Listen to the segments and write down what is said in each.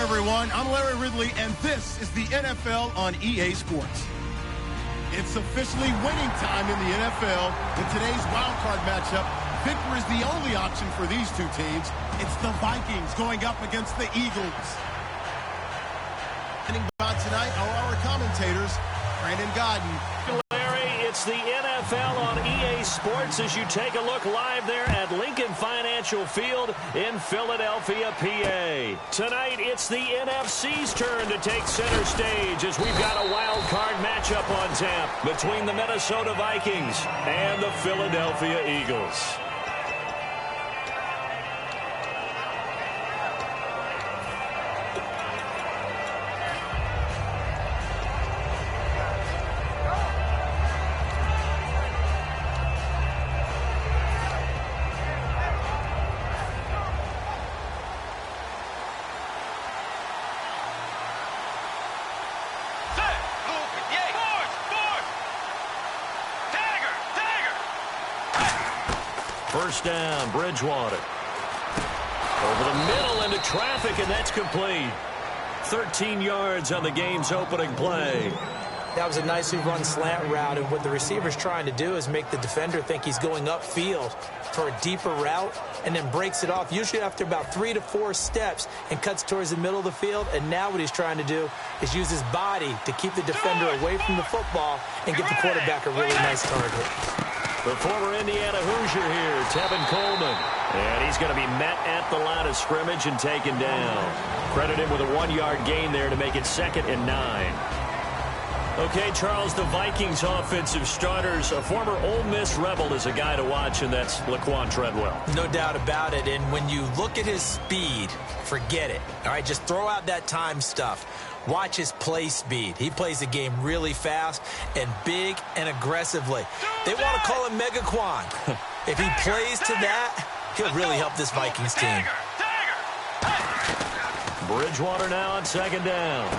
Everyone, I'm Larry Ridley, and this is the NFL on EA Sports. It's officially winning time in the NFL. In today's wildcard matchup, victory is the only option for these two teams. It's the Vikings going up against the Eagles. And tonight are our commentators, Brandon Godden. Larry, it's the NFL on EA Sports as you take a look live there at Lincoln Financial Field in Philadelphia, PA. Tonight, it's the NFC's turn to take center stage as we've got a wild card matchup on tap between the Minnesota Vikings and the Philadelphia Eagles. First down, Bridgewater. Over the middle into traffic, and that's complete. 13 yards on the game's opening play. That was a nicely run slant route, and what the receiver's trying to do is make the defender think he's going upfield for a deeper route and then breaks it off, usually after about 3 to 4 steps, and cuts towards the middle of the field. And now what he's trying to do is use his body to keep the defender away from the football and give the quarterback a really nice target. The former Indiana Hoosier here, Tevin Coleman. And he's going to be met at the line of scrimmage and taken down. Credit him with a 1-yard gain there to make it 2nd and 9. Okay, Charles, the Vikings offensive starters, a former Ole Miss Rebel is a guy to watch, and that's Laquan Treadwell. No doubt about it, and when you look at his speed, forget it. All right, just throw out that time stuff. Watch his play speed. He plays the game really fast and big and aggressively. They want to call him Megaquan. If he plays to that, he'll really help this Vikings team. Bridgewater now on 2nd down.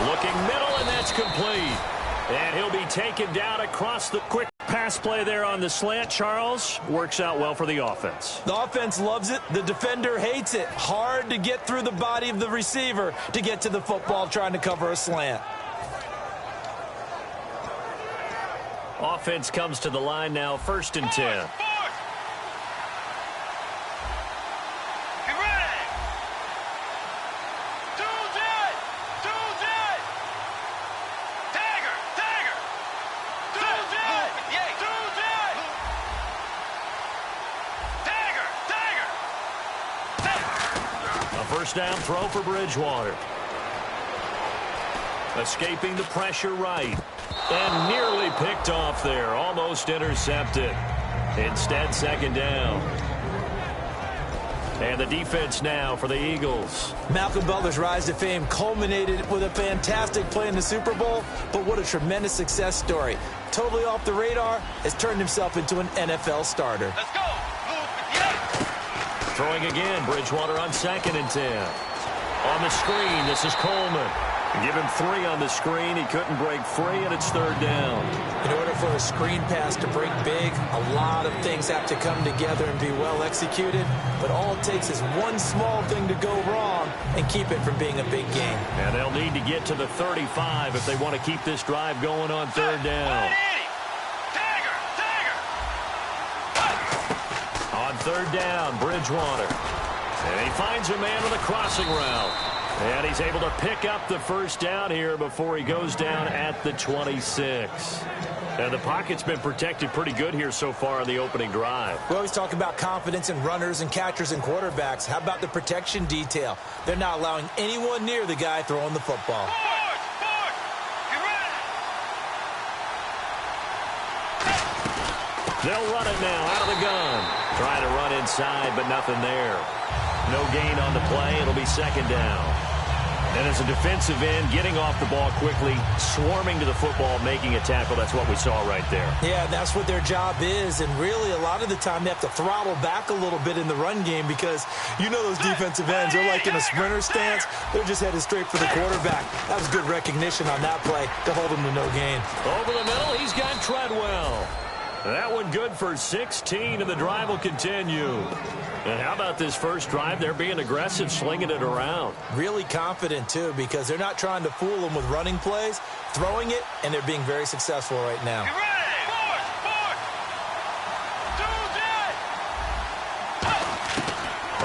Looking middle, and that's complete. And he'll be taken down across the quick pass play there on the slant. Charles, works out well for the offense. The offense loves it. The defender hates it. Hard to get through the body of the receiver to get to the football trying to cover a slant. Offense comes to the line now, 1st and 10. First down throw for Bridgewater. Escaping the pressure right. And nearly picked off there. Almost intercepted. Instead, 2nd down. And the defense now for the Eagles. Malcolm Butler's rise to fame culminated with a fantastic play in the Super Bowl, but what a tremendous success story. Totally off the radar, has turned himself into an NFL starter. Let's go. Throwing again, Bridgewater on 2nd and 10. On the screen, this is Coleman. Give him 3 on the screen. He couldn't break free, and it's 3rd down. In order for a screen pass to break big, a lot of things have to come together and be well executed. But all it takes is one small thing to go wrong and keep it from being a big game. And they'll need to get to the 35 if they want to keep this drive going on 3rd down. third down, Bridgewater. And he finds a man with a crossing route. And he's able to pick up the first down here before he goes down at the 26. And the pocket's been protected pretty good here so far on the opening drive. We always talk about confidence in runners and catchers and quarterbacks. How about the protection detail? They're not allowing anyone near the guy throwing the football. They'll run it now out of the gun. Trying to run inside, but nothing there. No gain on the play. It'll be second down. And as a defensive end, getting off the ball quickly, swarming to the football, making a tackle, that's what we saw right there. Yeah, that's what their job is. And really, a lot of the time, they have to throttle back a little bit in the run game because you know those defensive ends, they're like in a sprinter stance. They're just headed straight for the quarterback. That was good recognition on that play to hold him to no gain. Over the middle, he's got Treadwell. That one good for 16, and the drive will continue. And how about this first drive? They're being aggressive, slinging it around. Really confident, too, because they're not trying to fool them with running plays, throwing it, and they're being very successful right now.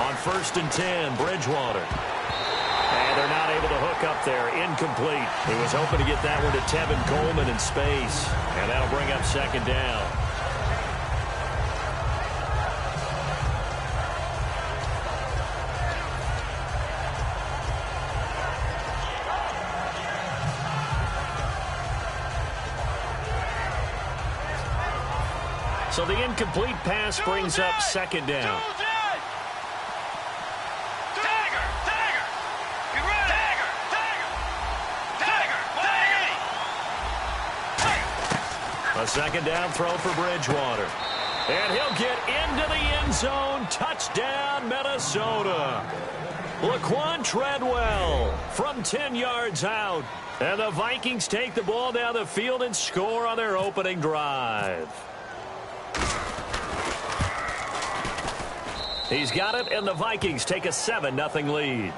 On 1st and 10, Bridgewater. And they're not able to hook up there. Incomplete. He was hoping to get that one to Tevin Coleman in space. And that'll bring up second down. So the incomplete pass brings up second down. A second down throw for Bridgewater. And he'll get into the end zone. Touchdown, Minnesota. Laquan Treadwell from 10 yards out. And the Vikings take the ball down the field and score on their opening drive. He's got it, and the Vikings take a 7-0 lead.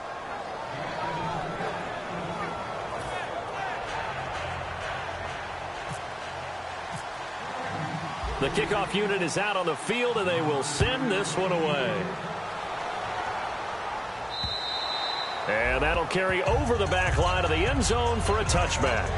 The kickoff unit is out on the field, and they will send this one away. And that'll carry over the back line of the end zone for a touchback.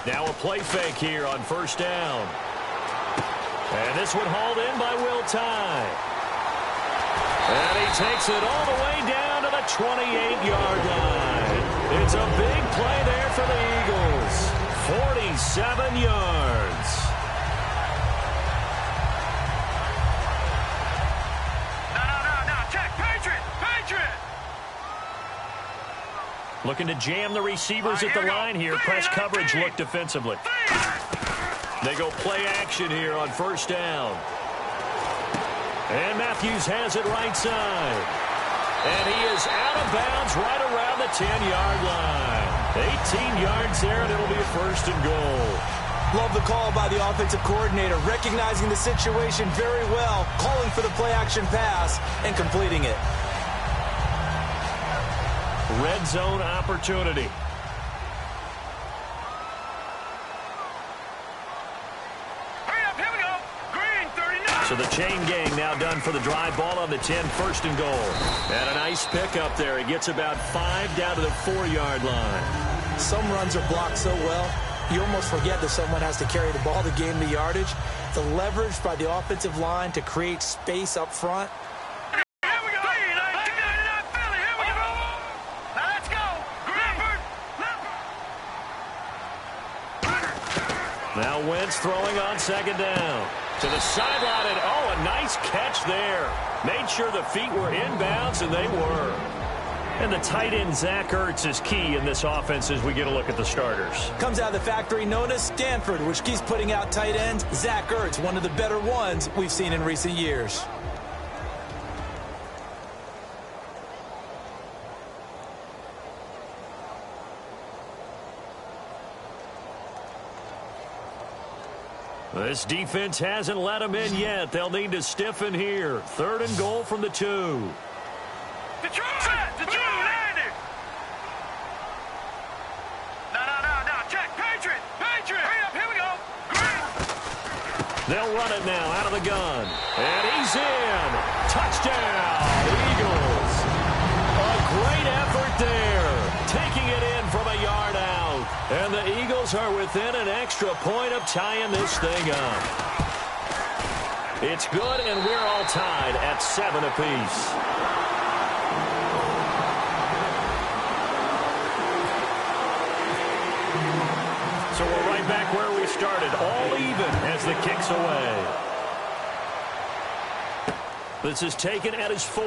Now a play fake here on first down. And this one hauled in by Will Tye. And he takes it all the way down to the 28-yard line. It's a big play there for the Eagles. 47 yards. No. Check. Patriot. Looking to jam the receivers at the line here. Press coverage look defensively. They go play action here on first down. And Matthews has it right side. And he is out of bounds right around the 10-yard line. 18 yards there, and it'll be a first and goal. Love the call by the offensive coordinator, recognizing the situation very well, calling for the play action pass, and completing it. Red zone opportunity. Hurry up, here we go. Green, 39. So the chain gang now done for the drive. Ball on the 10, first and goal. And a nice pickup there. He gets about 5 down to the 4-yard line. Some runs are blocked so well, you almost forget that someone has to carry the ball to gain the yardage. The leverage by the offensive line to create space up front. Now Wentz throwing on second down. To the sideline, and oh, a nice catch there. Made sure the feet were inbounds, and they were. And the tight end, Zach Ertz, is key in this offense as we get a look at the starters. Comes out of the factory known as Stanford, which keeps putting out tight ends. Zach Ertz, one of the better ones we've seen in recent years. This defense hasn't let them in yet. They'll need to stiffen here. 3rd and goal from the 2. Detroit! Landed! No. Check. Patriot! Hurry up, here we go! They'll run it now out of the gun. And he's in. Touchdown, Eagles. A great effort there. Taking it in from a yard out. And the Eagles are within an extra point of tying this thing up. It's good, and we're all tied at 7 apiece. So we're right back where we started, all even as the kick's away. This is taken at his 4.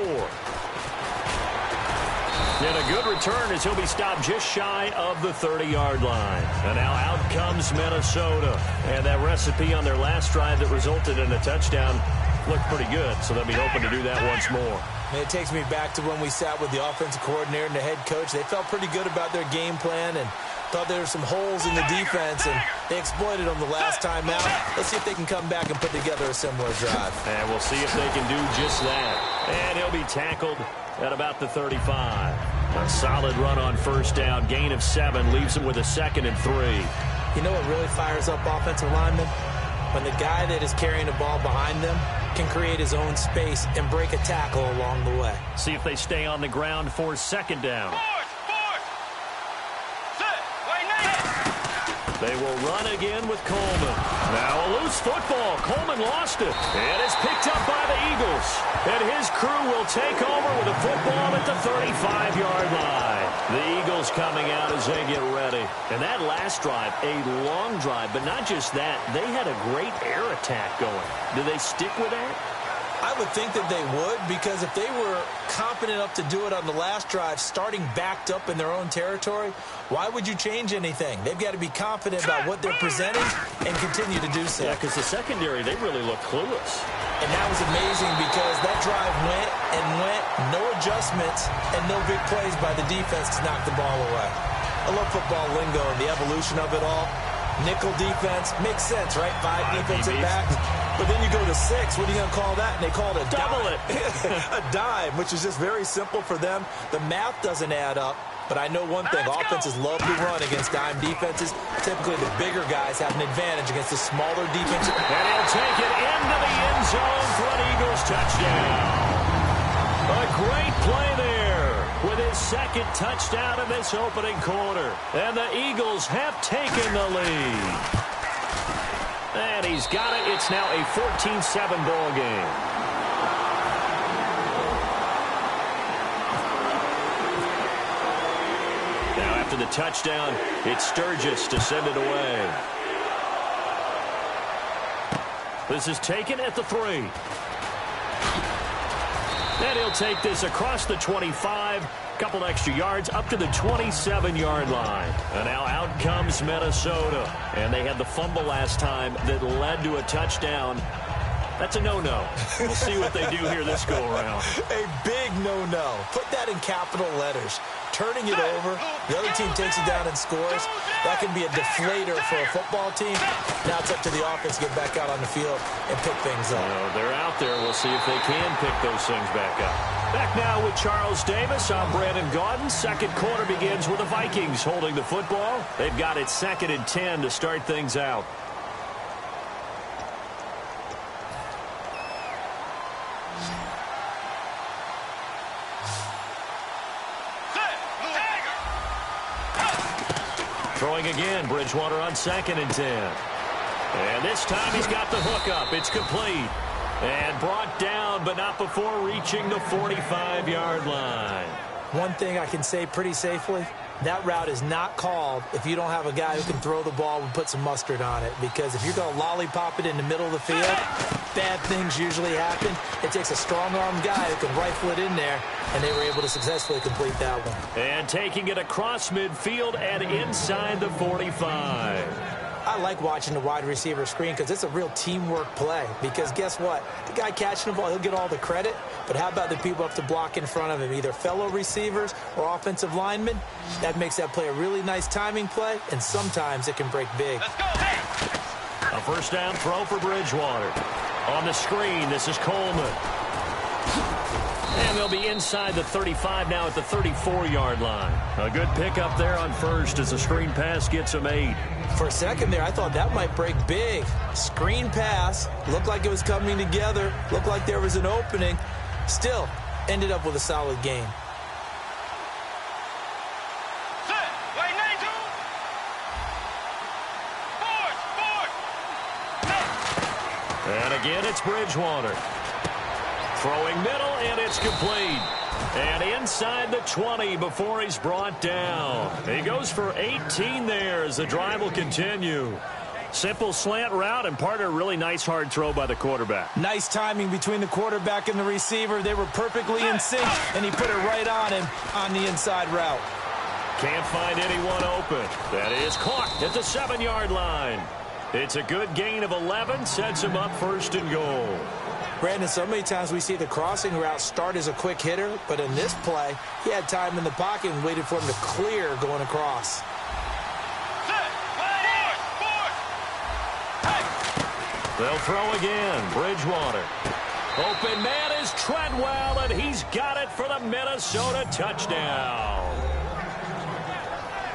And a good return as he'll be stopped just shy of the 30-yard line. And now out comes Minnesota. And that recipe on their last drive that resulted in a touchdown looked pretty good, so they'll be hoping to do that once more. It takes me back to when we sat with the offensive coordinator and the head coach. They felt pretty good about their game plan and thought there were some holes in the defense, and they exploited them the last time out. Let's see if they can come back and put together a similar drive. And we'll see if they can do just that. And he'll be tackled at about the 35. A solid run on 1st down. Gain of 7 leaves him with a 2nd and 3. You know what really fires up offensive linemen? When the guy that is carrying the ball behind them can create his own space and break a tackle along the way. See if they stay on the ground for 2nd down. They will run again with Coleman. Now a loose football. Coleman lost it. And it's picked up by the Eagles. And his crew will take over with a football at the 35-yard line. The Eagles coming out as they get ready. And that last drive, a long drive, but not just that. They had a great air attack going. Do they stick with that? I would think that they would, because if they were confident enough to do it on the last drive, starting backed up in their own territory, why would you change anything? They've got to be confident about what they're presenting and continue to do so. Yeah, because the secondary, they really look clueless. And that was amazing because that drive went and went, no adjustments, and no big plays by the defense to knock the ball away. I love football lingo and the evolution of it all. Nickel defense makes sense, right? 5 defensive backs. But then you go to 6. What are you going to call that? And they call it a double dime. A dime, which is just very simple for them. The math doesn't add up. But I know one thing. Offenses love to run against dime defenses. Typically, the bigger guys have an advantage against the smaller defense. And he'll take it into the end zone for an Eagles touchdown. A great play there with his 2nd touchdown in this opening quarter. And the Eagles have taken the lead. And he's got it. It's now a 14-7 ball game. Now after the touchdown, it's Sturgis to send it away. This is taken at the 3. And he'll take this across the 25. Couple extra yards up to the 27-yard line. And now out comes Minnesota. And they had the fumble last time that led to a touchdown. That's a no-no. We'll see what they do here this go-around. A big no-no. Put that in capital letters. Turning it over, the other team takes it down and scores. That can be a deflator for a football team. Now it's up to the offense to get back out on the field and pick things up. They're out there. We'll see if they can pick those things back up. Back now with Charles Davis. I'm Brandon Gaudin. 2nd quarter begins with the Vikings holding the football. They've got it 2nd and 10 to start things out. Throwing again, Bridgewater on 2nd and 10. And this time he's got the hook up. It's complete. And brought down, but not before reaching the 45-yard line. One thing I can say pretty safely, that route is not called if you don't have a guy who can throw the ball and put some mustard on it. Because if you're going to lollipop it in the middle of the field, bad things usually happen. It takes a strong-armed guy who can rifle it in there, and they were able to successfully complete that one. And taking it across midfield and inside the 45. I like watching the wide receiver screen because it's a real teamwork play. Because guess what? The guy catching the ball, he'll get all the credit. But how about the people up to block in front of him, either fellow receivers or offensive linemen? That makes that play a really nice timing play, and sometimes it can break big. A first down throw for Bridgewater. On the screen, this is Coleman. And they'll be inside the 35 now at the 34-yard line. A good pickup there on first as the screen pass gets him 8. For a second there, I thought that might break big. Screen pass. Looked like it was coming together. Looked like there was an opening. Still, ended up with a solid game. And again, it's Bridgewater. Throwing middle, and it's complete. And inside the 20 before he's brought down. He goes for 18 there as the drive will continue. Simple slant route and part of a really nice hard throw by the quarterback. Nice timing between the quarterback and the receiver. They were perfectly in sync, and he put it right on him on the inside route. Can't find anyone open. That is caught at the 7-yard line. It's a good gain of 11, sets him up first and goal. Brandon, so many times we see the crossing route start as a quick hitter, but in this play, he had time in the pocket and waited for him to clear going across. They'll throw again. Bridgewater. Open man is Treadwell, and he's got it for the Minnesota touchdown.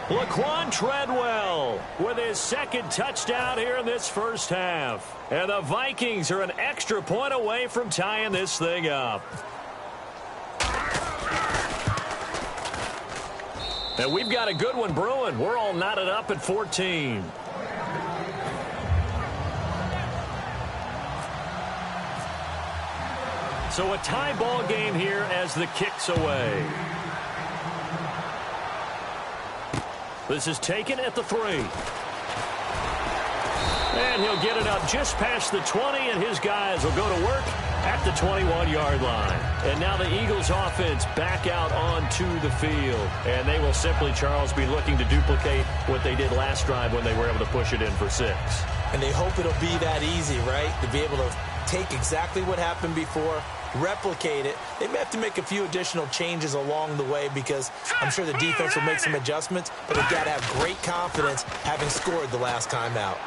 Laquan Treadwell with his second touchdown here in this first half. And the Vikings are an extra point away from tying this thing up. And we've got a good one brewing. We're all knotted up at 14. So a tie ball game here as the kick's away. This is taken at the 3. And he'll get it up just past the 20, and his guys will go to work at the 21-yard line. And now the Eagles offense back out onto the field. And they will simply, Charles, be looking to duplicate what they did last drive when they were able to push it in for 6. And they hope it'll be that easy, right? To be able to take exactly what happened before, replicate it. They may have to make a few additional changes along the way because I'm sure the defense will make some adjustments, but they've got to have great confidence having scored the last time out.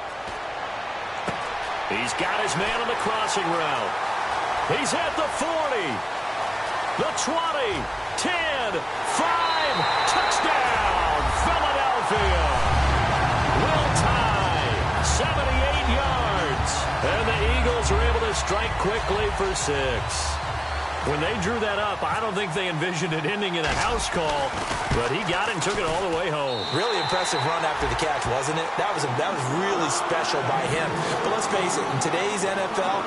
He's got his man on the crossing route. He's at the 40, the 20, 10, 5, touchdown, Philadelphia. Will tie, 78 yards, and the Eagles are able to strike quickly for 6. When they drew that up, I don't think they envisioned it ending in a house call, but he got it and took it all the way home. Really impressive run after the catch, wasn't it? That was really special by him. But let's face it, in today's NFL,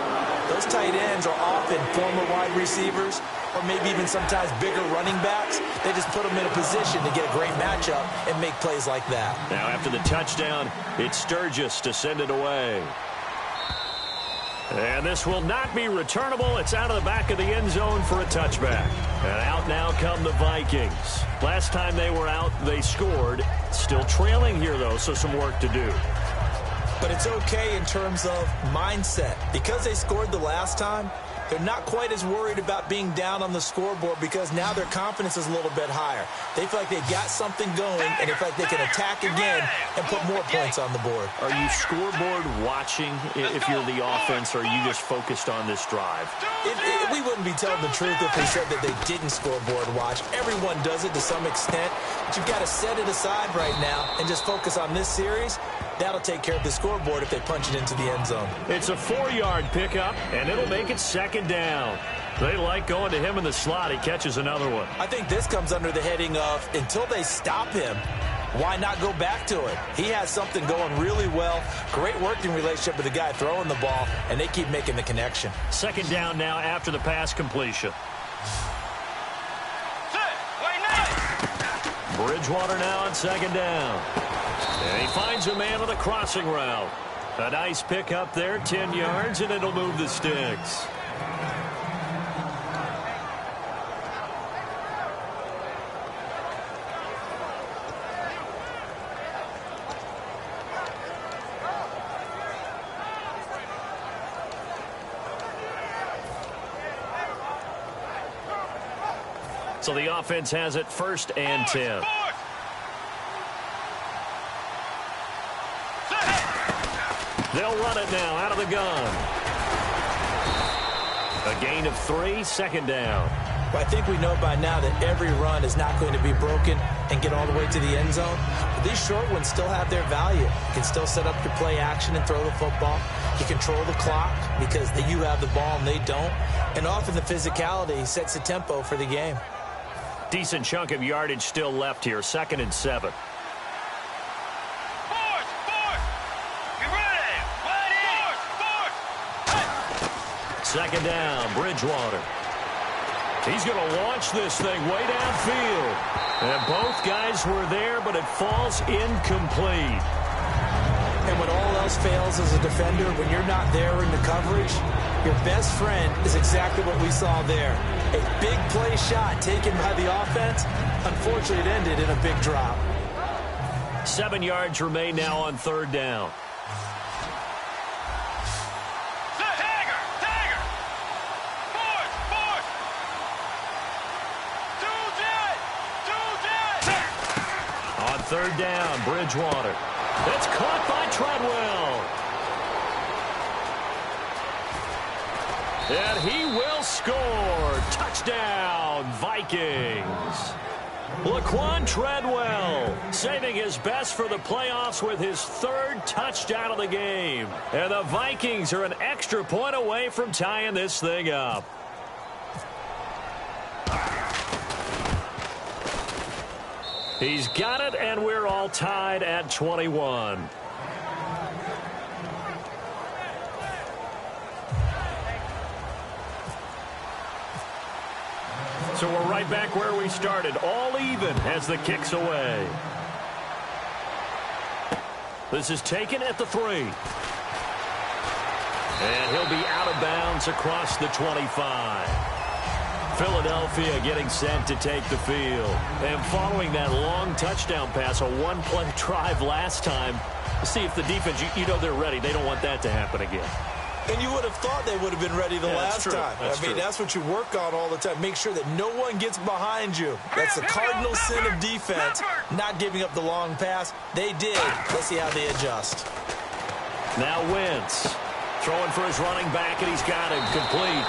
those tight ends are often former wide receivers or maybe even sometimes bigger running backs. They just put them in a position to get a great matchup and make plays like that. Now after the touchdown, it's Sturgis to send it away. And this will not be returnable. It's out of the back of the end zone for a touchback. And out now come the Vikings. Last time they were out, they scored. Still trailing here, though, so some work to do. But it's okay in terms of mindset. Because they scored the last time, they're not quite as worried about being down on the scoreboard because now their confidence is a little bit higher. They feel like they've got something going, and they feel like they can attack again and put more points on the board. Are you scoreboard watching if you're the offense, or are you just focused on this drive? We wouldn't be telling the truth if we said that they didn't scoreboard watch. Everyone does it to some extent, but you've got to set it aside right now and just focus on this series. That'll take care of the scoreboard if they punch it into the end zone. It's a 4-yard pickup, and it'll make it second down. They like going to him in the slot. He catches another one. I think this comes under the heading of until they stop him, why not go back to it? He has something going really well. Great working relationship with the guy throwing the ball, and they keep making the connection. Second down now after the pass completion. Bridgewater now on second down. And he finds a man on the crossing route. A nice pickup there, 10 yards, and it'll move the sticks. So the offense has it first and 10. They'll run it now out of the gun. A gain of 3, second down. Well, I think we know by now that every run is not going to be broken and get all the way to the end zone. But these short ones still have their value. You can still set up your play action and throw the football. You control the clock because you have the ball and they don't. And often the physicality sets the tempo for the game. Decent chunk of yardage still left here. 2nd and 7. Second down, Bridgewater. He's going to launch this thing way downfield. And both guys were there, but it falls incomplete. And when all else fails as a defender, when you're not there in the coverage, your best friend is exactly what we saw there. A big play shot taken by the offense. Unfortunately, it ended in a big drop. 7 yards remain now on 3rd down. On 3rd down, Bridgewater. It's caught by Treadwell. And he will score. Touchdown, Vikings. Laquan Treadwell saving his best for the playoffs with his 3rd touchdown of the game. And the Vikings are an extra point away from tying this thing up. He's got it, and we're all tied at 21. So we're right back where we started, all even as the kick's away. This is taken at the 3. And he'll be out of bounds across the 25. Philadelphia getting set to take the field. And following that long touchdown pass, a one-play drive last time, see if the defense, you know they're ready. They don't want that to happen again. And you would have thought they would have been ready the last time. That's what you work on all the time. Make sure that no one gets behind you. That's the cardinal sin of defense, not giving up the long pass. They did. Let's see how they adjust. Now Wentz throwing for his running back, and he's got him complete.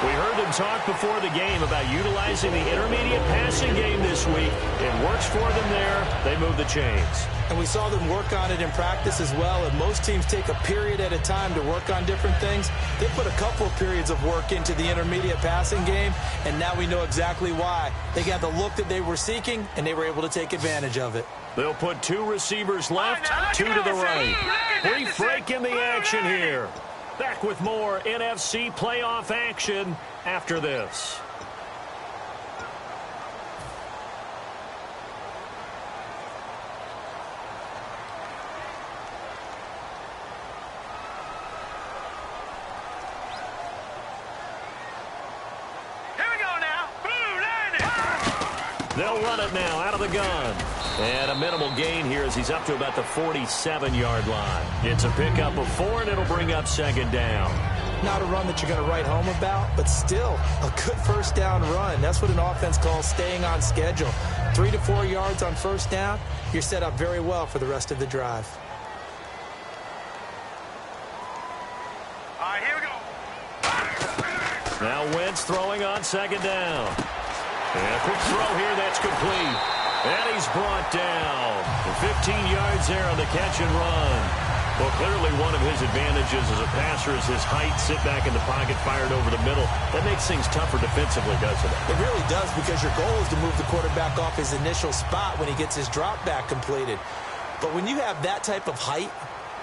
We heard them talk before the game about utilizing the intermediate passing game this week. It works for them there. They move the chains. And we saw them work on it in practice as well. And most teams take a period at a time to work on different things. They put a couple of periods of work into the intermediate passing game, and now we know exactly why. They got the look that they were seeking, and they were able to take advantage of it. They'll put 2 receivers left, 2 to the right. Brief break in the action here. Back with more NFC playoff action after this. Here we go now. Boom, landed. They'll run it now out of the gun. And a minimal gain here as he's up to about the 47-yard line. It's a pickup of 4, and it'll bring up 2nd down. Not a run that you're going to write home about, but still a good 1st down run. That's what an offense calls staying on schedule. 3 to 4 yards on 1st down, you're set up very well for the rest of the drive. All right, here we go. Now Wentz throwing on 2nd down. And a quick throw here that's complete. And he's brought down. 15 yards there on the catch and run. Well, clearly one of his advantages as a passer is his height. Sit back in the pocket, fired over the middle. That makes things tougher defensively, doesn't it? It really does, because your goal is to move the quarterback off his initial spot when he gets his drop back completed. But when you have that type of height,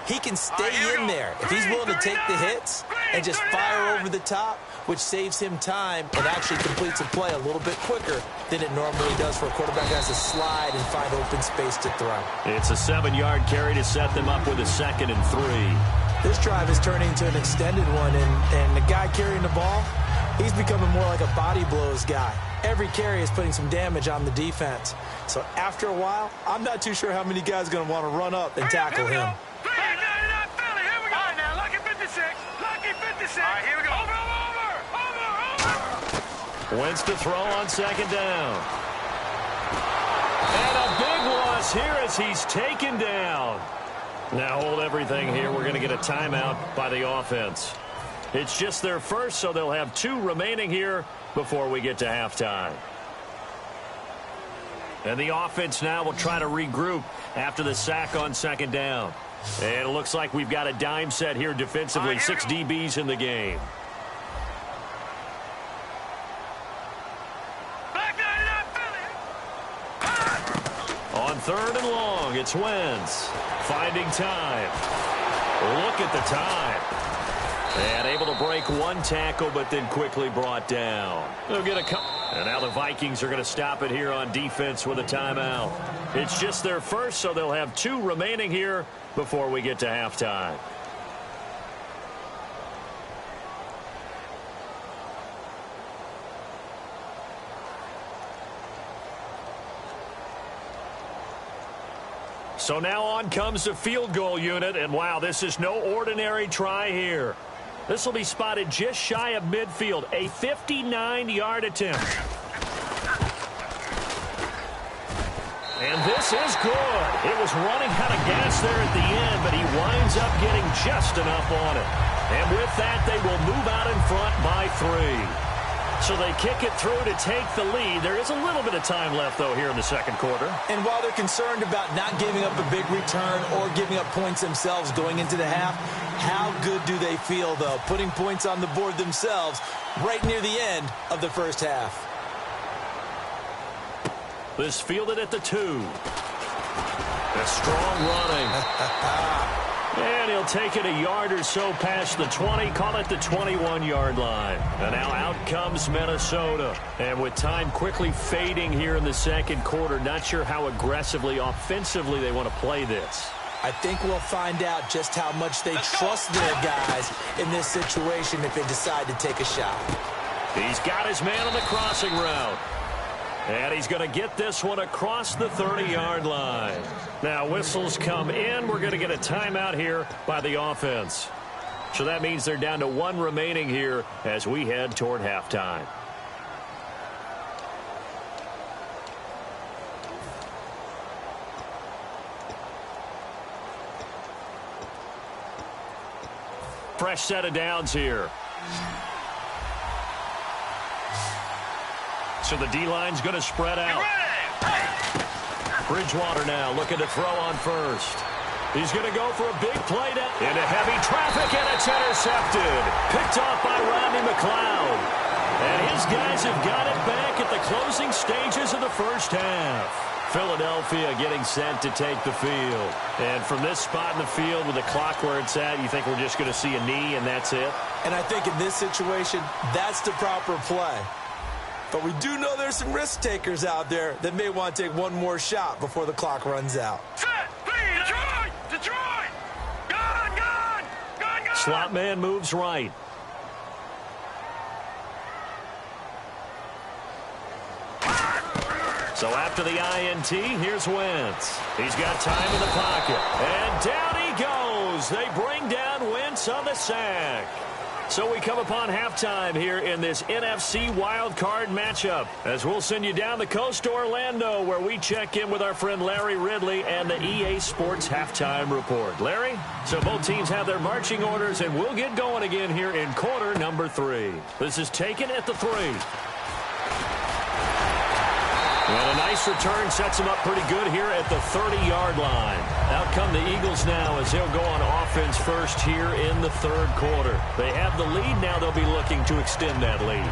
he can stay in there. If he's willing to take the hits and just fire over the top, which saves him time and actually completes a play a little bit quicker than it normally does for a quarterback who has to slide and find open space to throw. It's a 7-yard carry to set them up with a 2nd and 3. This drive is turning into an extended one, and the guy carrying the ball, he's becoming more like a body blows guy. Every carry is putting some damage on the defense. So after a while, I'm not too sure how many guys are going to want to run up and tackle him. Wentz to throw on 2nd down. And a big loss here as he's taken down. Now hold everything here. We're going to get a timeout by the offense. It's just their first, so they'll have 2 remaining here before we get to halftime. And the offense now will try to regroup after the sack on second down. And it looks like we've got a dime set here defensively. 6 DBs in the game. On 3rd and long, it's Wentz. Finding time. Look at the time. And able to break 1 tackle, but then quickly brought down. They'll get a couple. And now the Vikings are going to stop it here on defense with a timeout. It's just their first, so they'll have 2 remaining here before we get to halftime. So now on comes the field goal unit, and wow, this is no ordinary try here. This will be spotted just shy of midfield, a 59-yard attempt. And this is good. It was running out of gas there at the end, but he winds up getting just enough on it. And with that, they will move out in front by 3. So they kick it through to take the lead. There is a little bit of time left, though, here in the second quarter. And while they're concerned about not giving up a big return or giving up points themselves going into the half, how good do they feel, though, putting points on the board themselves right near the end of the first half? This fielded at the 2. A strong running. And he'll take it a yard or so past the 20, call it the 21-yard line. And now out comes Minnesota. And with time quickly fading here in the second quarter, not sure how aggressively, offensively they want to play this. I think we'll find out just how much they trust their guys in this situation if they decide to take a shot. He's got his man on the crossing route. And he's going to get this one across the 30-yard line. Now whistles come in. We're going to get a timeout here by the offense. So that means they're down to 1 remaining here as we head toward halftime. Fresh set of downs here. So the D-line's going to spread out. Bridgewater now looking to throw on first. He's going to go for a big play down into heavy traffic, and it's intercepted. Picked off by Rodney McLeod. And his guys have got it back at the closing stages of the first half. Philadelphia getting set to take the field. And from this spot in the field with the clock where it's at, you think we're just going to see a knee and that's it? And I think in this situation, that's the proper play. But we do know there's some risk takers out there that may want to take one more shot before the clock runs out. Detroit! Gone! Slot man moves right. So after the INT, here's Wentz. He's got time in the pocket. And down he goes. They bring down Wentz on the sack. So we come upon halftime here in this NFC wildcard matchup as we'll send you down the coast to Orlando where we check in with our friend Larry Ridley and the EA Sports Halftime Report. Larry, so both teams have their marching orders and we'll get going again here in quarter number 3. This is taken at the 3. And a nice return sets him up pretty good here at the 30-yard line. Out come the Eagles now as they'll go on offense first here in the third quarter. They have the lead. Now they'll be looking to extend that lead.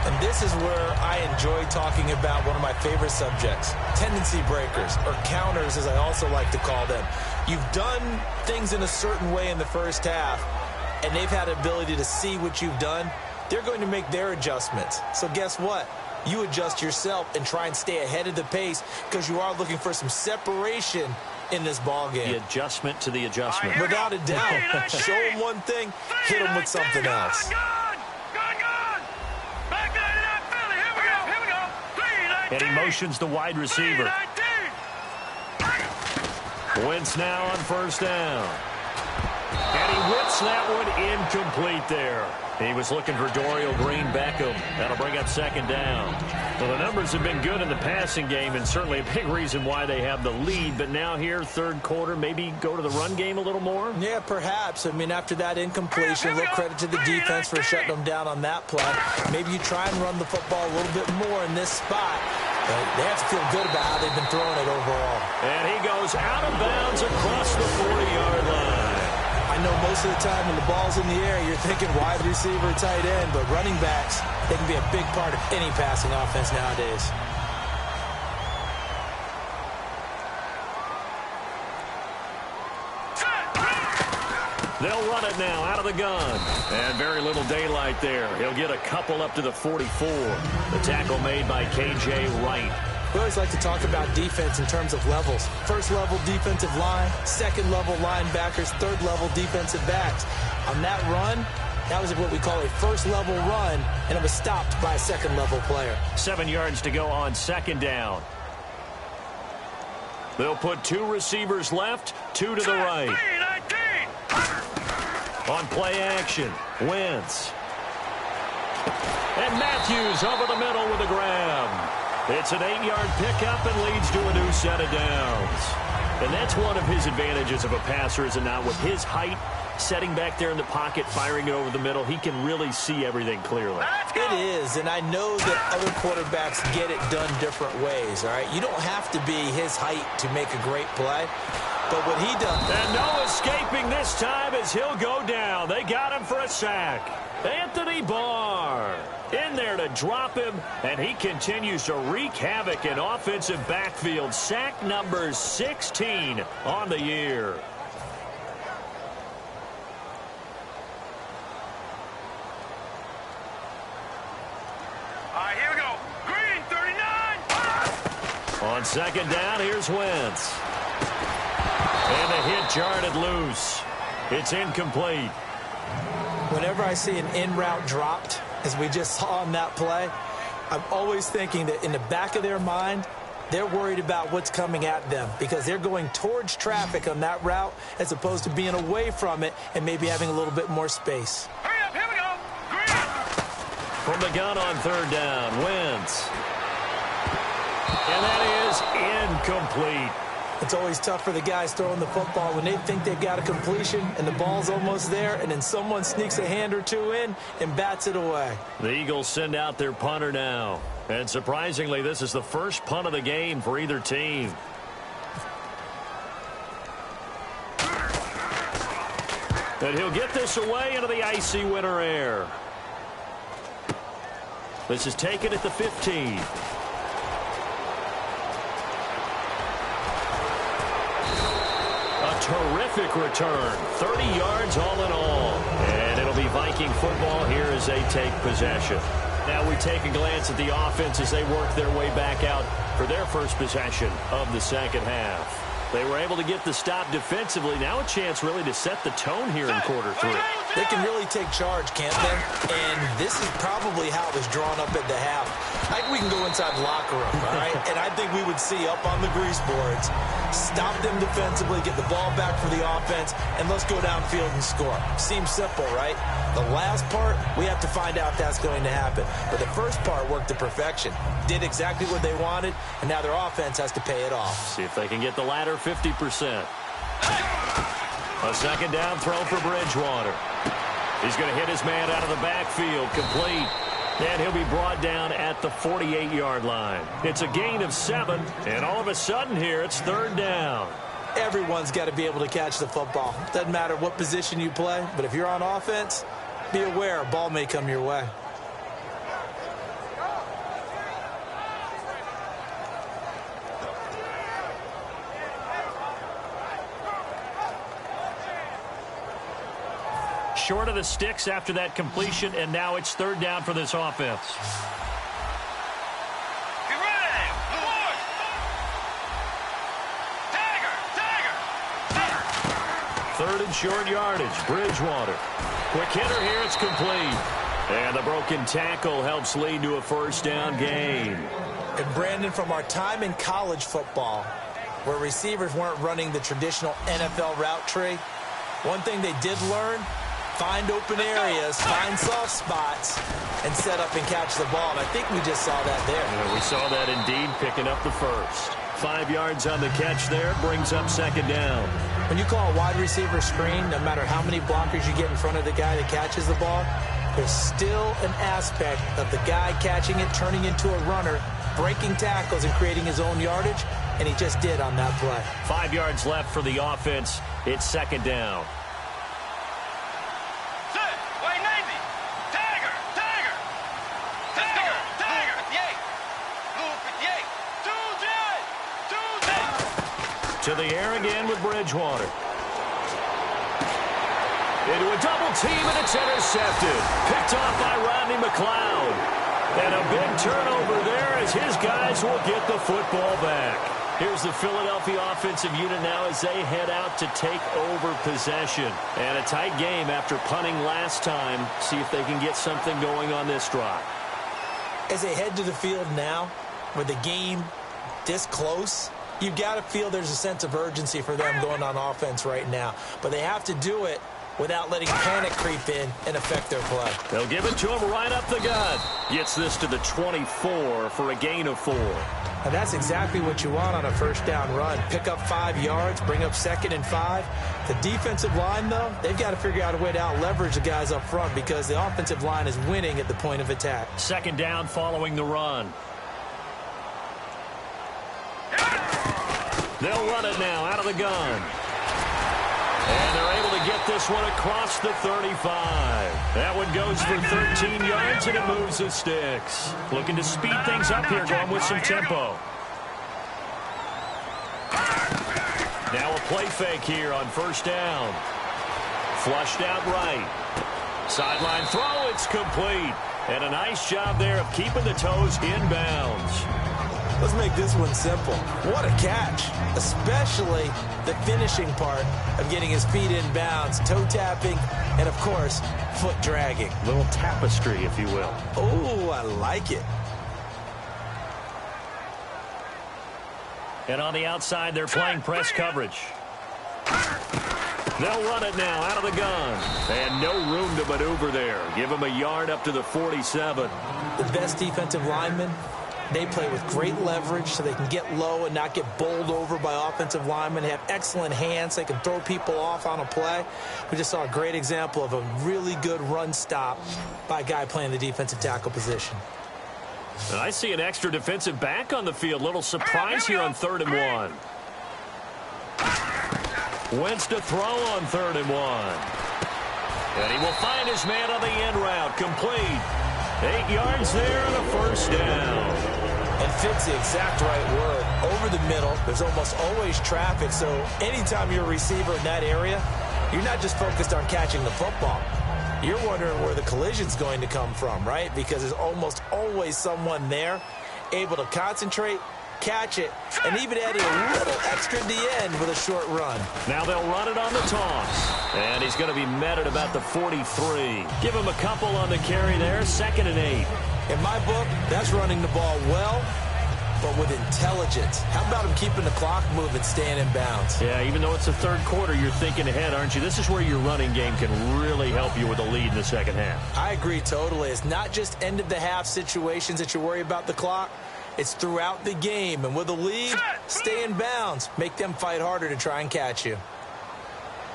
And this is where I enjoy talking about one of my favorite subjects, tendency breakers, or counters as I also like to call them. You've done things in a certain way in the first half, and they've had the ability to see what you've done. They're going to make their adjustments. So guess what? You adjust yourself and try and stay ahead of the pace because you are looking for some separation in this ball game. The adjustment to the adjustment. Without a doubt. Show them one thing, hit them with something else. And he motions the wide receiver. Wentz now on first down. And he whips that one incomplete there. He was looking for Dorial Green Beckham. That'll bring up second down. Well, the numbers have been good in the passing game, and certainly a big reason why they have the lead. But now here, third quarter, maybe go to the run game a little more? Yeah, perhaps. I mean, after that incompletion, a little credit to the defense for shutting them down on that play. Maybe you try and run the football a little bit more in this spot. But they have to feel good about how they've been throwing it overall. And he goes out of bounds across the 40-yard line. I know most of the time when the ball's in the air, you're thinking wide receiver, tight end, but running backs, they can be a big part of any passing offense nowadays. They'll run it now out of the gun. And very little daylight there. He'll get a couple up to the 44. The tackle made by K.J. Wright. We always like to talk about defense in terms of levels. First level defensive line, second level linebackers, third level defensive backs. On that run, that was what we call a first level run, and it was stopped by a second level player. 7 yards to go on second down. They'll put two receivers left, two to the right. On play action, Wentz. And Matthews over the middle with a grab. It's an 8-yard pickup and leads to a new set of downs. And that's one of his advantages of a passer, is it not? With his height, setting back there in the pocket, firing it over the middle, he can really see everything clearly. It is, and I know that other quarterbacks get it done different ways, all right? You don't have to be his height to make a great play. But what he does... And no escaping this time as he'll go down. They got him for a sack. Anthony Barr in there to drop him, and he continues to wreak havoc in offensive backfield. Sack number 16 on the year. All right, here we go. Green, 39. On second down, here's Wentz. And the hit jarred it loose. It's incomplete. Whenever I see an in route dropped, as we just saw on that play, I'm always thinking that in the back of their mind, they're worried about what's coming at them because they're going towards traffic on that route as opposed to being away from it and maybe having a little bit more space. Hurry up, here we go. Green. From the gun on third down, Wentz. And that is incomplete. It's always tough for the guys throwing the football when they think they've got a completion and the ball's almost there, and then someone sneaks a hand or two in and bats it away. The Eagles send out their punter now. And surprisingly, this is the first punt of the game for either team. And he'll get this away into the icy winter air. This is taken at the 15. Terrific return. 30 yards all in all. And it'll be Viking football here as they take possession. Now we take a glance at the offense as they work their way back out for their first possession of the second half. They were able to get the stop defensively. Now a chance really to set the tone here in quarter three. They can really take charge, can't they? And this is probably how it was drawn up at the half. I think we can go inside the locker room, all right? And I think we would see up on the grease boards, stop them defensively, get the ball back for the offense, and let's go downfield and score. Seems simple, right? The last part, we have to find out if that's going to happen. But the first part worked to perfection. Did exactly what they wanted, and now their offense has to pay it off. See if they can get the latter 50%. A second down throw for Bridgewater. He's going to hit his man out of the backfield, complete. And he'll be brought down at the 48-yard line. It's a gain of 7, and all of a sudden here, it's third down. Everyone's got to be able to catch the football. Doesn't matter what position you play, but if you're on offense, be aware a ball may come your way. Short of the sticks after that completion, and now it's third down for this offense. Get ready. Lord. Tiger. Third and short yardage. Bridgewater. Quick hitter here. It's complete. And the broken tackle helps lead to a first down gain. And Brandon, from our time in college football, where receivers weren't running the traditional NFL route tree, one thing they did learn find open areas, find soft spots, and set up and catch the ball. And I think we just saw that there. Yeah, we saw that indeed, picking up the first. 5 yards on the catch there, brings up second down. When you call a wide receiver screen, no matter how many blockers you get in front of the guy that catches the ball, there's still an aspect of the guy catching it, turning into a runner, breaking tackles and creating his own yardage, and he just did on that play. 5 yards left for the offense. It's second down. To the air again with Bridgewater. Into a double team, and it's intercepted. Picked off by Rodney McLeod. And a big turnover there as his guys will get the football back. Here's the Philadelphia offensive unit now as they head out to take over possession. And a tight game after punting last time. See if they can get something going on this drive. As they head to the field now, with the game this close, you've got to feel there's a sense of urgency for them going on offense right now. But they have to do it without letting panic creep in and affect their play. They'll give it to him right up the gut. Gets this to the 24 for a gain of 4. And that's exactly what you want on a first down run. Pick up 5 yards, bring up 2nd and 5. The defensive line, though, they've got to figure out a way to out-leverage the guys up front because the offensive line is winning at the point of attack. Second down following the run. They'll run it now out of the gun. And they're able to get this one across the 35. That one goes for 13 yards, and it moves the sticks. Looking to speed things up here, going with some tempo. Now a play fake here on first down. Flushed out right. Sideline throw, it's complete. And a nice job there of keeping the toes inbounds. Let's make this one simple. What a catch, especially the finishing part of getting his feet in bounds, toe tapping, and, of course, foot dragging. Little tapestry, if you will. Oh, I like it. And on the outside, they're playing press coverage. They'll run it now out of the gun. And no room to maneuver there. Give them a yard up to the 47. The best defensive linemen, they play with great leverage so they can get low and not get bowled over by offensive linemen. They have excellent hands. They can throw people off on a play. We just saw a great example of a really good run stop by a guy playing the defensive tackle position. And I see an extra defensive back on the field. Little surprise here on 3rd and 1. Wentz to throw on 3rd and 1. And he will find his man on the end route. Complete. 8 yards there and a first down. And fits the exact right word. Over the middle, there's almost always traffic, so anytime you're a receiver in that area, you're not just focused on catching the football. You're wondering where the collision's going to come from, right? Because there's almost always someone there able to concentrate, catch it, and even add a little extra at the end with a short run. Now they'll run it on the toss. And he's going to be met at about the 43. Give him a couple on the carry there, 2nd and 8. In my book, that's running the ball well, but with intelligence. How about him keeping the clock moving, staying in bounds? Yeah, even though it's the 3rd quarter, you're thinking ahead, aren't you? This is where your running game can really help you with a lead in the second half. I agree totally. It's not just end-of-the-half situations that you worry about the clock. It's throughout the game. And with a lead, stay in bounds. Make them fight harder to try and catch you.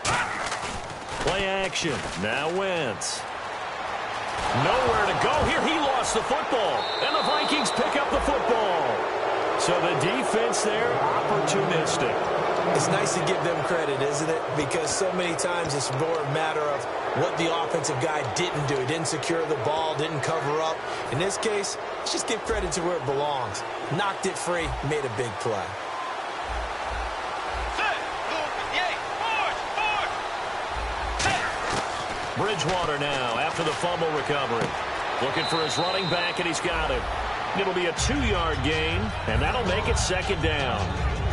Play action. Now Wentz. Nowhere to go here. He lost the football. And the Vikings pick up the football. So the defense there, opportunistic. It's nice to give them credit, isn't it? Because so many times it's more a matter of what the offensive guy didn't do. He didn't secure the ball, didn't cover up. In this case, let's just give credit to where it belongs. Knocked it free, made a big play. Bridgewater now after the fumble recovery. Looking for his running back, and he's got it. It'll be a 2-yard gain, and that'll make it 2nd down.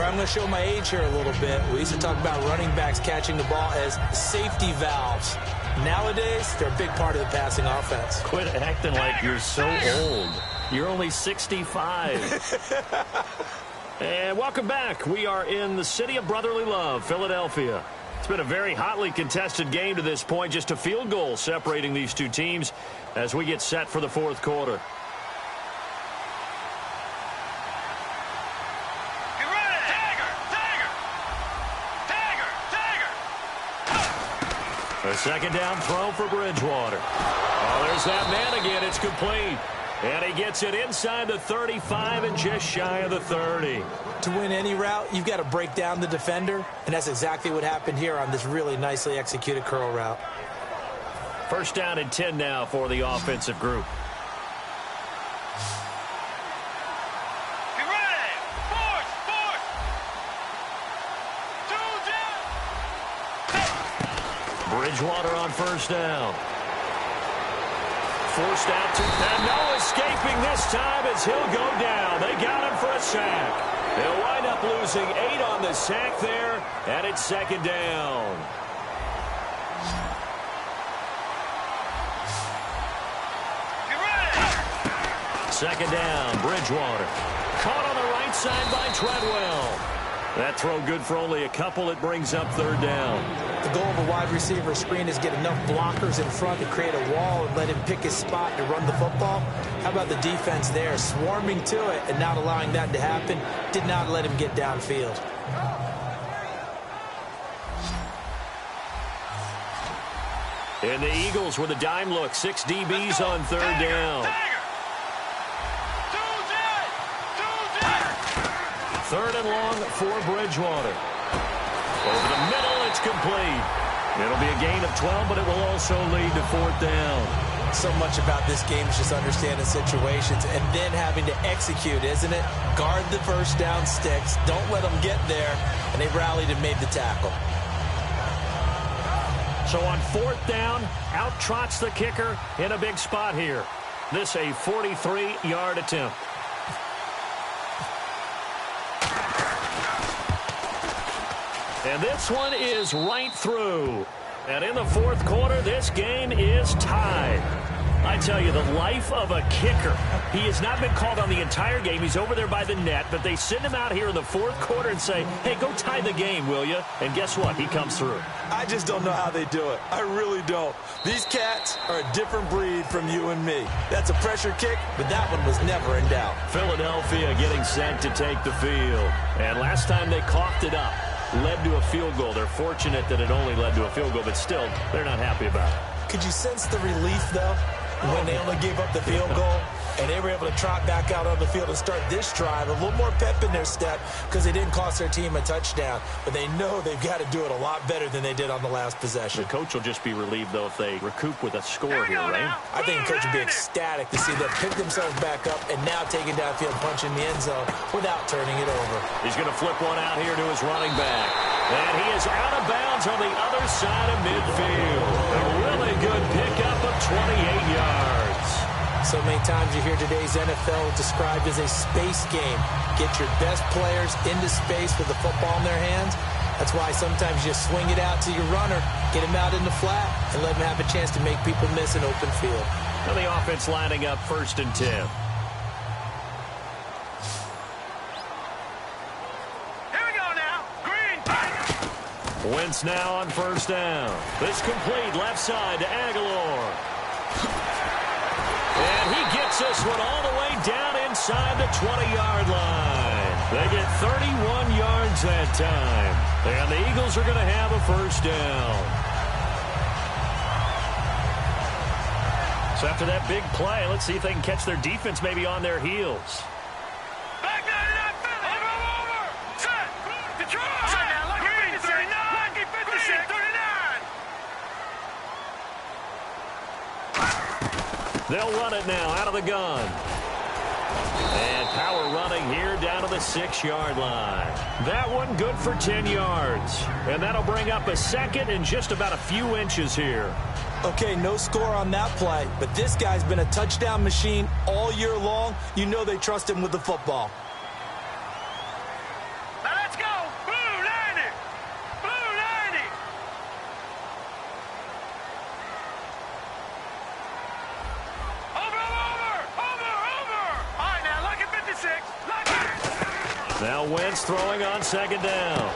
I'm going to show my age here a little bit. We used to talk about running backs catching the ball as safety valves. Nowadays, they're a big part of the passing offense. Quit acting like you're so old. You're only 65. And welcome back. We are in the city of brotherly love, Philadelphia. It's been a very hotly contested game to this point. Just a field goal separating these two teams as we get set for the fourth quarter. Get ready. Tiger. A second down throw for Bridgewater. Oh, there's that man again. It's complete. And he gets it inside the 35 and just shy of the 30. To win any route, you've got to break down the defender, and that's exactly what happened here on this really nicely executed curl route. First down and 10 now for the offensive group. Get ready. Force. Bridgewater on first down. Forced out to, and no escaping this time as he'll go down. They got him for a sack. They'll wind up losing 8 on the sack there, and it's second down. Get ready. Second down, Bridgewater. Caught on the right side by Treadwell. That throw good for only a couple. It brings up third down. The goal of a wide receiver screen is get enough blockers in front to create a wall and let him pick his spot to run the football. How about the defense there, swarming to it and not allowing that to happen? Did not let him get downfield. And the Eagles with a dime look. 6 DBs on third down. Third and long for Bridgewater. Over the middle, it's complete. It'll be a gain of 12, but it will also lead to fourth down. So much about this game is just understanding situations and then having to execute, isn't it? Guard the first down sticks. Don't let them get there. And they rallied and made the tackle. So on fourth down, out trots the kicker in a big spot here. This a 43-yard attempt. And this one is right through. And in the fourth quarter, this game is tied. I tell you, the life of a kicker. He has not been called on the entire game. He's over there by the net, but they send him out here in the fourth quarter and say, hey, go tie the game, will you? And guess what? He comes through. I just don't know how they do it. I really don't. These cats are a different breed from you and me. That's a pressure kick, but that one was never in doubt. Philadelphia getting set to take the field. And last time they coughed it up, led to a field goal. They're fortunate that it only led to a field goal, but still, they're not happy about it. Could you sense the relief, though, when they only gave up the field goal and they were able to trot back out on the field and start this drive? A little more pep in their step because they didn't cost their team a touchdown, but they know they've got to do it a lot better than they did on the last possession. The coach will just be relieved, though, if they recoup with a score here, right? I think the coach would be ecstatic to see them pick themselves back up and now take it downfield, punch in the end zone without turning it over. He's going to flip one out here to his running back. And he is out of bounds on the other side of midfield. A really good pickup of 28 yards. So many times you hear today's NFL described as a space game. Get your best players into space with the football in their hands. That's why sometimes you swing it out to your runner, get him out in the flat, and let him have a chance to make people miss an open field. And the offense lining up 1st and 10. Wentz now on first down. This complete left side to Aguilar. And he gets this one all the way down inside the 20-yard line. They get 31 yards that time. And the Eagles are going to have a first down. So after that big play, let's see if they can catch their defense maybe on their heels. They'll run it now out of the gun. And power running here down to the 6-yard line. That one good for 10 yards. And that'll bring up a second and just about a few inches here. Okay, no score on that play, but this guy's been a touchdown machine all year long. You know they trust him with the football. Now let's go. Blue 90. Blue 90. All right, now, look at 56. Look at it. Now Wentz throwing on second down.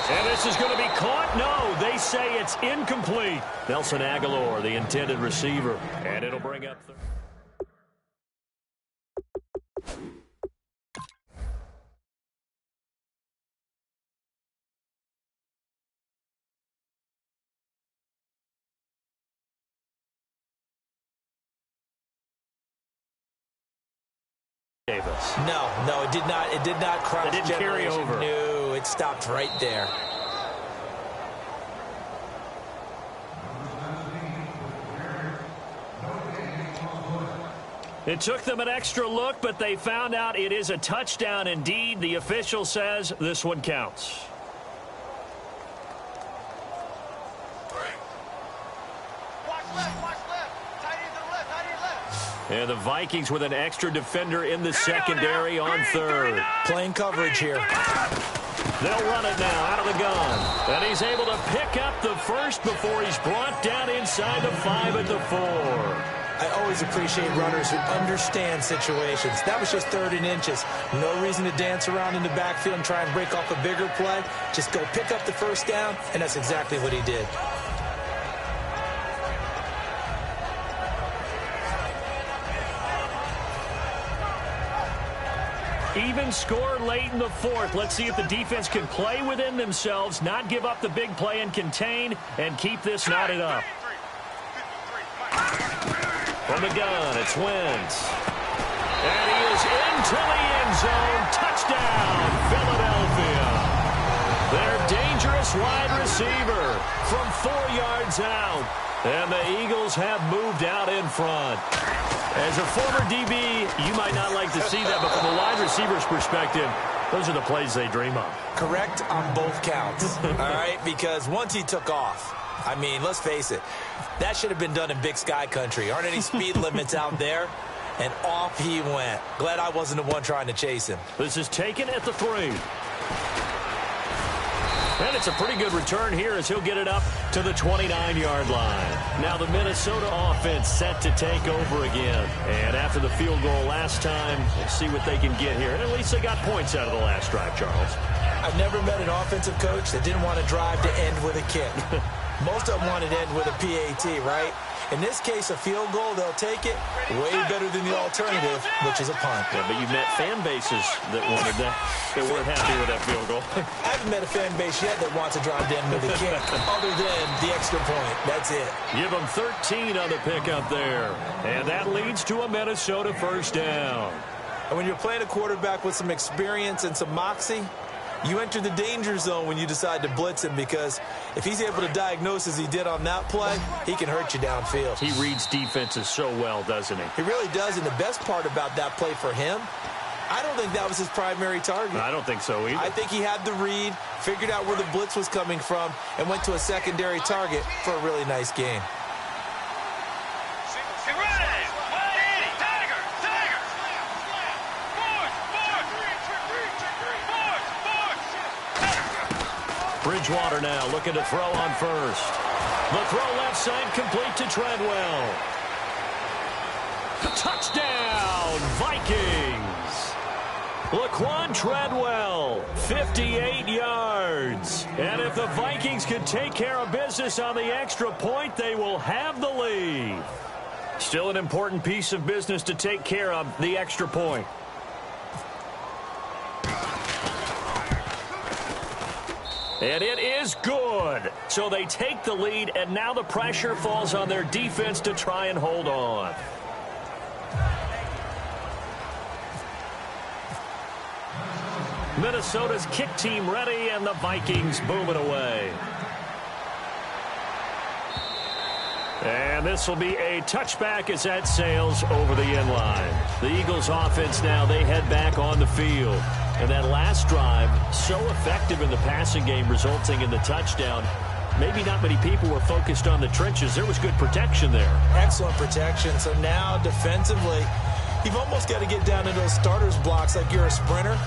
And this is going to be caught. No, they say it's incomplete. Nelson Aguilar, the intended receiver. And it'll bring up third. Davis. No, it did not. It did not cross. It didn't carry over. No, it stopped right there. It took them an extra look, but they found out it is a touchdown indeed. The official says this one counts. And the Vikings with an extra defender in the secondary on third. Playing coverage here. They'll run it now out of the gun. And he's able to pick up the first before he's brought down inside the 5 at the 4. I always appreciate runners who understand situations. That was just 3rd and inches. No reason to dance around in the backfield and try and break off a bigger play. Just go pick up the first down, and that's exactly what he did. Even score late in the 4th. Let's see if the defense can play within themselves, not give up the big play and contain, and keep this knotted up. From the gun, it's Wentz. And he is into the end zone. Touchdown, Philadelphia. Their dangerous wide receiver from 4 yards out. And the Eagles have moved out in front. As a former DB, you might not like to see that, but from a wide receiver's perspective, those are the plays they dream of. Correct on both counts, all right? Because once he took off, I mean, let's face it, that should have been done in Big Sky country. Aren't any speed limits out there? And off he went. Glad I wasn't the one trying to chase him. This is taken at the 3. And it's a pretty good return here as he'll get it up to the 29-yard line. Now the Minnesota offense set to take over again. And after the field goal last time, we'll see what they can get here. And at least they got points out of the last drive, Charles. I've never met an offensive coach that didn't want to drive to end with a kick. Most of them want to end with a PAT, right? In this case, a field goal, they'll take it way better than the alternative, which is a punt. Yeah, but you've met fan bases that wanted that. They weren't happy with that field goal. I haven't met a fan base yet that wants to drive to end with a kick, other than the extra point. That's it. Give them 13 on the pickup there. And that leads to a Minnesota first down. And when you're playing a quarterback with some experience and some moxie, you enter the danger zone when you decide to blitz him, because if he's able to diagnose as he did on that play, he can hurt you downfield. He reads defenses so well, doesn't he? He really does, and the best part about that play for him, I don't think that was his primary target. I don't think so either. I think he had the read, figured out where the blitz was coming from, and went to a secondary target for a really nice gain. Bridgewater now looking to throw on first. The throw left side complete to Treadwell. Touchdown, Vikings. Laquan Treadwell, 58 yards. And if the Vikings can take care of business on the extra point, they will have the lead. Still an important piece of business to take care of, the extra point. And it is good. So they take the lead, and now the pressure falls on their defense to try and hold on. Minnesota's kick team ready, and the Vikings boom it away. And this will be a touchback as that sails over the end line. The Eagles offense now, they head back on the field. And that last drive, so effective in the passing game, resulting in the touchdown. Maybe not many people were focused on the trenches. There was good protection there. Excellent protection. So now defensively, you've almost got to get down to those starters blocks like you're a sprinter.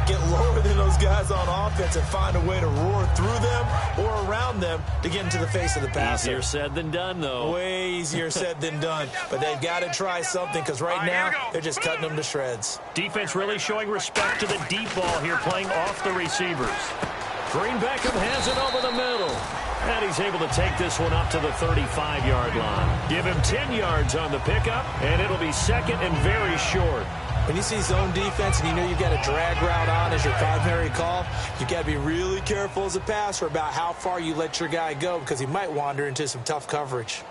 Get lower than those guys on offense and find a way to roar through them or around them to get into the face of the passer. Easier said than done, though. Way easier said than done. But they've got to try something, because right now they're just cutting them to shreds. Defense really showing respect to the deep ball here, playing off the receivers. Green Beckham has it over the middle. And he's able to take this one up to the 35-yard line. Give him 10 yards on the pickup, and it'll be second and very short. When you see zone defense and you know you've got a drag route on as your primary call, you've got to be really careful as a passer about how far you let your guy go because he might wander into some tough coverage.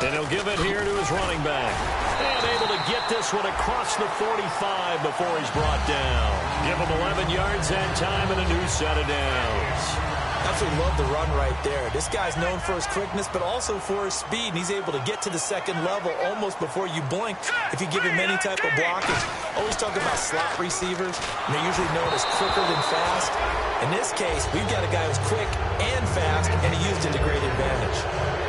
And he'll give it here to his running back. And able to get this one across the 45 before he's brought down. Give him 11 yards and time and a new set of downs. Absolutely love the run right there. This guy's known for his quickness, but also for his speed. And he's able to get to the second level almost before you blink if you give him any type of blocking. Always talk about slot receivers, and they're usually known as quicker than fast. In this case, we've got a guy who's quick and fast, and he used it to great advantage.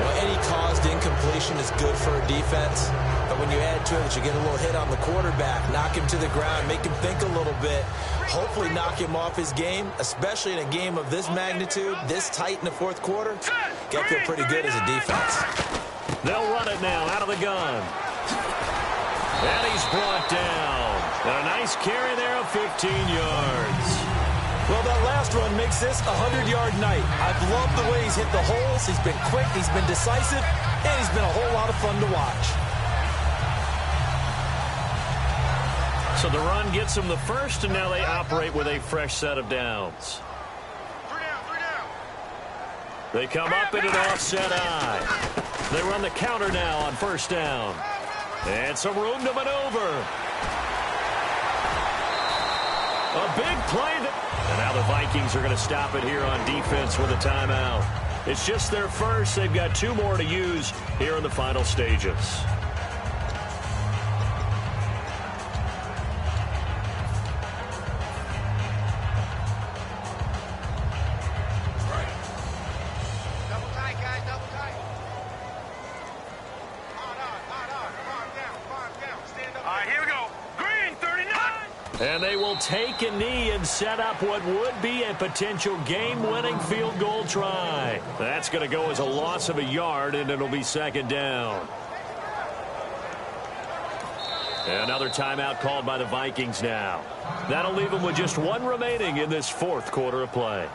Well, any caused incompletion is good for a defense, but when you add to it that you get a little hit on the quarterback, knock him to the ground, make him think a little bit, hopefully knock him off his game, especially in a game of this magnitude, this tight in the fourth quarter, you got to feel pretty good as a defense. They'll run it now out of the gun. And he's brought down. And a nice carry there of 15 yards. Well, that last run makes this a 100-yard night. I've loved the way he's hit the holes. He's been quick, he's been decisive, and he's been a whole lot of fun to watch. So the run gets them the first, and now they operate with a fresh set of downs. They come up in an offset eye. They run the counter now on first down. And some room to maneuver. A big play. And now the Vikings are going to stop it here on defense with a timeout. It's just their first. They've got 2 more to use here in the final stages. And they will take a knee and set up what would be a potential game-winning field goal try. That's going to go as a loss of a yard, and it'll be second down. Another timeout called by the Vikings now. That'll leave them with just 1 remaining in this fourth quarter of play.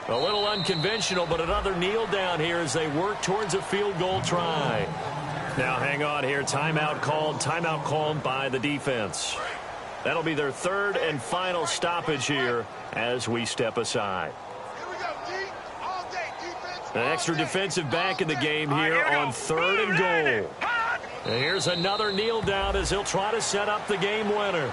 A little unconventional, but another kneel down here as they work towards a field goal try. Now hang on here. Timeout called by the defense. That'll be their 3rd and final stoppage here as we step aside. An extra defensive back in the game here on 3rd and goal. And here's another kneel down as he'll try to set up the game winner.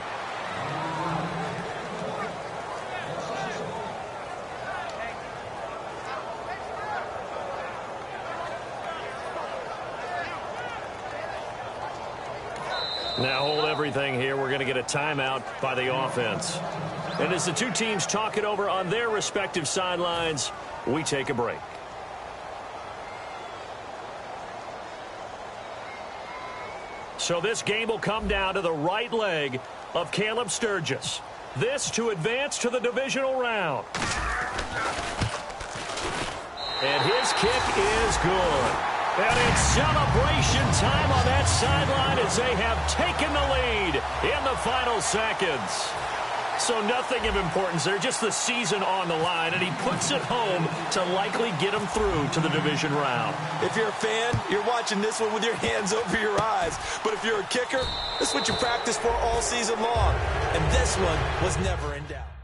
Now hold everything here. We're going to get a timeout by the offense. And as the 2 teams talk it over on their respective sidelines, we take a break. So this game will come down to the right leg of Caleb Sturgis. This to advance to the divisional round. And his kick is good. And it's celebration time on that sideline as they have taken the lead in the final seconds. So nothing of importance there, just the season on the line, and he puts it home to likely get him through to the division round. If you're a fan, you're watching this one with your hands over your eyes. But if you're a kicker, this is what you practice for all season long. And this one was never in doubt.